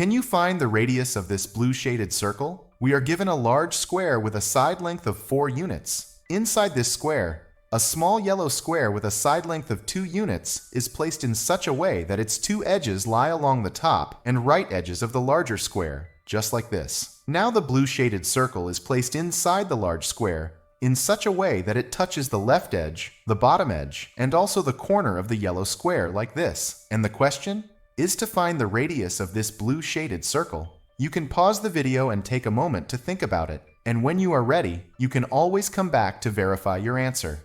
Can you find the radius of this blue shaded circle? We are given a large square with a side length of 4 units. Inside this square, a small yellow square with a side length of 2 units is placed in such a way that its 2 edges lie along the top and right edges of the larger square, just like this. Now the blue shaded circle is placed inside the large square in such a way that it touches the left edge, the bottom edge, and also the corner of the yellow square like this. And the question is to find the radius of this blue shaded circle. You can pause the video and take a moment to think about it, and when you are ready, you can always come back to verify your answer.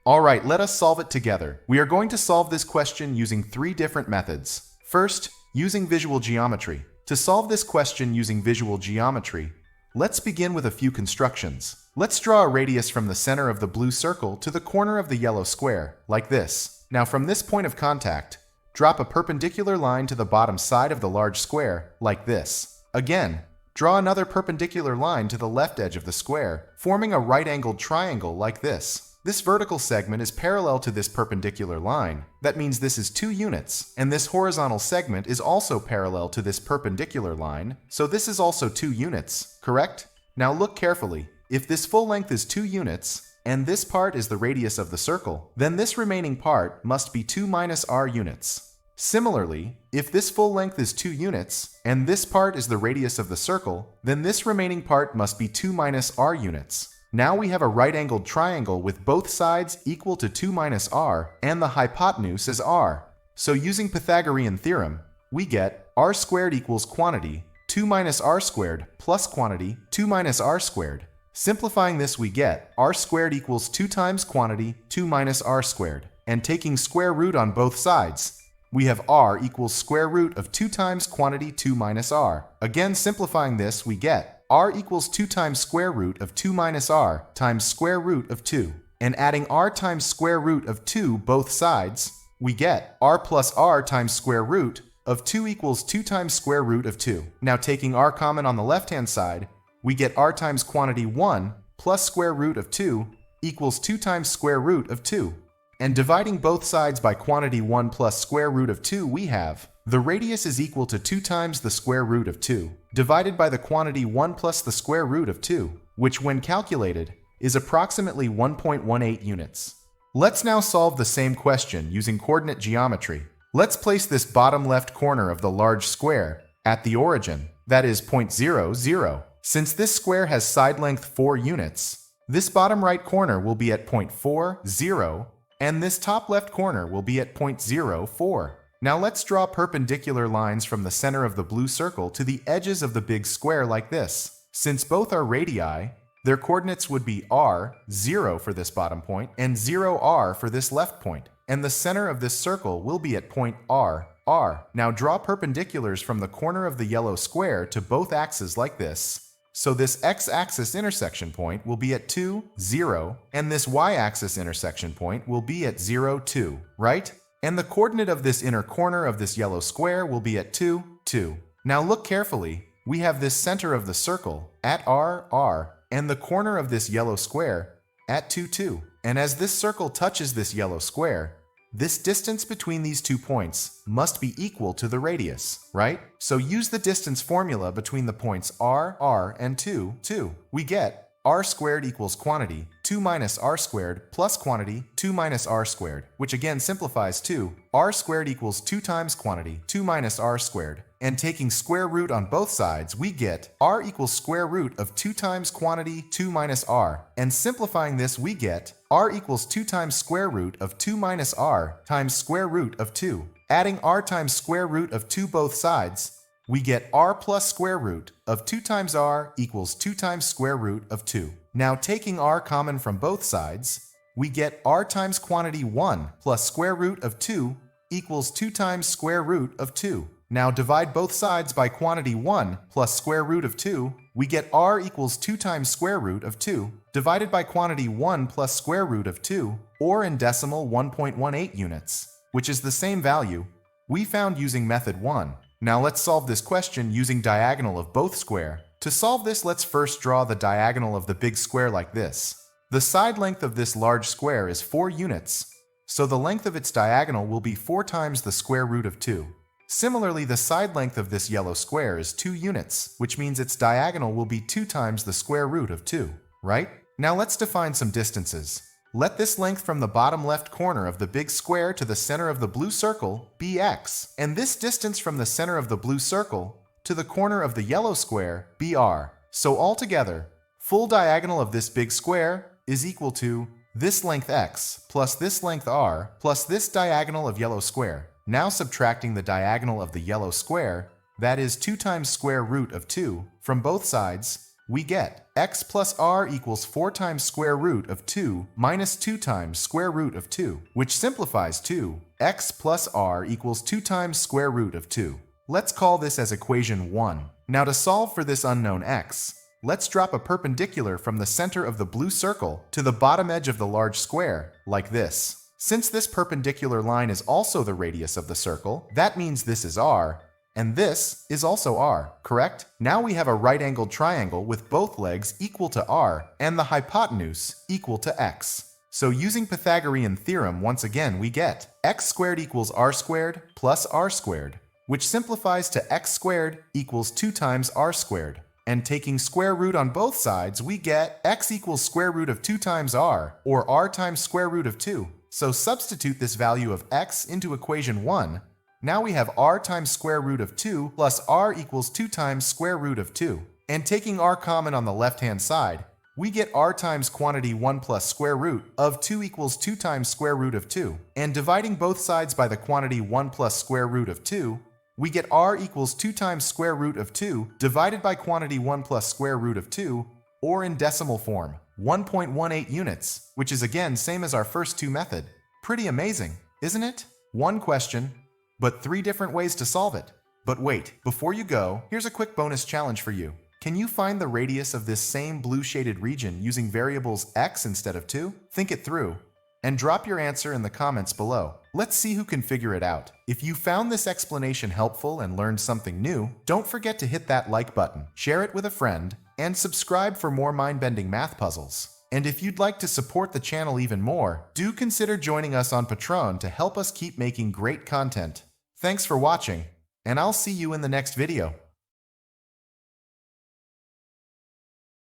Alright, let us solve it together. We are going to solve this question using 3 different methods. First, using visual geometry. To solve this question using visual geometry, let's begin with a few constructions. Let's draw a radius from the center of the blue circle to the corner of the yellow square, like this. Now from this point of contact, drop a perpendicular line to the bottom side of the large square, like this. Again, draw another perpendicular line to the left edge of the square, forming a right-angled triangle like this. This vertical segment is parallel to this perpendicular line. That means this is 2 units, and this horizontal segment is also parallel to this perpendicular line, so this is also 2 units, correct? Now look carefully. If this full length is 2 units, and this part is the radius of the circle, then this remaining part must be 2 minus r units. Similarly, if this full length is 2 units, and this part is the radius of the circle, then this remaining part must be 2 minus r units. Now we have a right-angled triangle with both sides equal to 2 minus r, and the hypotenuse is r. So using Pythagorean theorem, we get r squared equals quantity, 2 minus r squared, plus quantity, 2 minus r squared. Simplifying this, we get r squared equals 2 times quantity, 2 minus r squared. And taking square root on both sides, we have r equals square root of 2 times quantity, 2 minus r. Again, simplifying this, we get r equals 2 times square root of 2 minus r times square root of 2. And adding r times square root of 2 both sides, we get r plus r times square root of 2 equals 2 times square root of 2. Now taking r common on the left-hand side, we get r times quantity 1 plus square root of 2 equals 2 times square root of 2. And dividing both sides by quantity 1 plus square root of 2, we have the radius is equal to 2 times the square root of 2, divided by the quantity 1 plus the square root of 2, which when calculated is approximately 1.18 units. Let's now solve the same question using coordinate geometry. Let's place this bottom left corner of the large square at the origin, that is point 0, 0. Since this square has side length 4 units, this bottom right corner will be at point 4, 0, and this top left corner will be at point 0, 4. Now let's draw perpendicular lines from the center of the blue circle to the edges of the big square like this. Since both are radii, their coordinates would be r, 0 for this bottom point, and 0r for this left point. And the center of this circle will be at point r, r. Now draw perpendiculars from the corner of the yellow square to both axes like this. So this x-axis intersection point will be at 2, 0, and this y-axis intersection point will be at 0, 2, right? And the coordinate of this inner corner of this yellow square will be at 2, 2. Now look carefully. We have this center of the circle at r, r, and the corner of this yellow square at 2, 2. And as this circle touches this yellow square, this distance between these 2 points must be equal to the radius, right? So use the distance formula between the points r, r, and 2, 2. We get r squared equals quantity, 2 minus r squared, plus quantity, 2 minus r squared, which again simplifies to r squared equals 2 times quantity, 2 minus r squared. And taking square root on both sides, we get r equals square root of 2 times quantity, 2 minus r. And simplifying this, we get r equals 2 times square root of 2 minus r times square root of 2. Adding r times square root of 2 both sides, we get r plus square root of 2 times r equals 2 times square root of 2. Now taking r common from both sides, we get r times quantity 1 plus square root of 2 equals 2 times square root of 2. Now divide both sides by quantity 1 plus square root of 2, we get r equals 2 times square root of 2, divided by quantity 1 plus square root of 2, or in decimal 1.18 units, which is the same value we found using method 1. Now let's solve this question using diagonal of both square. To solve this, let's first draw the diagonal of the big square like this. The side length of this large square is 4 units, so the length of its diagonal will be 4 times the square root of 2. Similarly, the side length of this yellow square is 2 units, which means its diagonal will be 2 times the square root of 2, right? Now let's define some distances. Let this length from the bottom left corner of the big square to the center of the blue circle be x, and this distance from the center of the blue circle to the corner of the yellow square be r. So altogether, full diagonal of this big square is equal to this length x plus this length r plus this diagonal of yellow square. Now subtracting the diagonal of the yellow square, that is 2 times square root of 2, from both sides, we get x plus r equals 4 times square root of 2 minus 2 times square root of 2, which simplifies to x plus r equals 2 times square root of 2. Let's call this as equation 1. Now to solve for this unknown x, let's drop a perpendicular from the center of the blue circle to the bottom edge of the large square, like this. Since this perpendicular line is also the radius of the circle, that means this is r, and this is also r, correct? Now we have a right-angled triangle with both legs equal to r and the hypotenuse equal to x. So using Pythagorean theorem once again we get x squared equals r squared plus r squared, which simplifies to x squared equals 2 times r squared. And taking square root on both sides we get x equals square root of 2 times r, or r times square root of 2. So substitute this value of x into equation 1. Now we have r times square root of 2 plus r equals 2 times square root of 2. And taking r common on the left-hand side, we get r times quantity 1 plus square root of 2 equals 2 times square root of 2. And dividing both sides by the quantity 1 plus square root of 2, we get r equals 2 times square root of 2 divided by quantity 1 plus square root of 2, or in decimal form, 1.18 units, which is again same as our first two method. Pretty amazing, isn't it? One question, but 3 different ways to solve it. But wait, before you go, here's a quick bonus challenge for you. Can you find the radius of this same blue shaded region using variables x instead of 2? Think it through, and drop your answer in the comments below. Let's see who can figure it out. If you found this explanation helpful and learned something new, don't forget to hit that like button, share it with a friend, and subscribe for more mind-bending math puzzles. And if you'd like to support the channel even more, do consider joining us on Patreon to help us keep making great content. Thanks for watching, and I'll see you in the next video.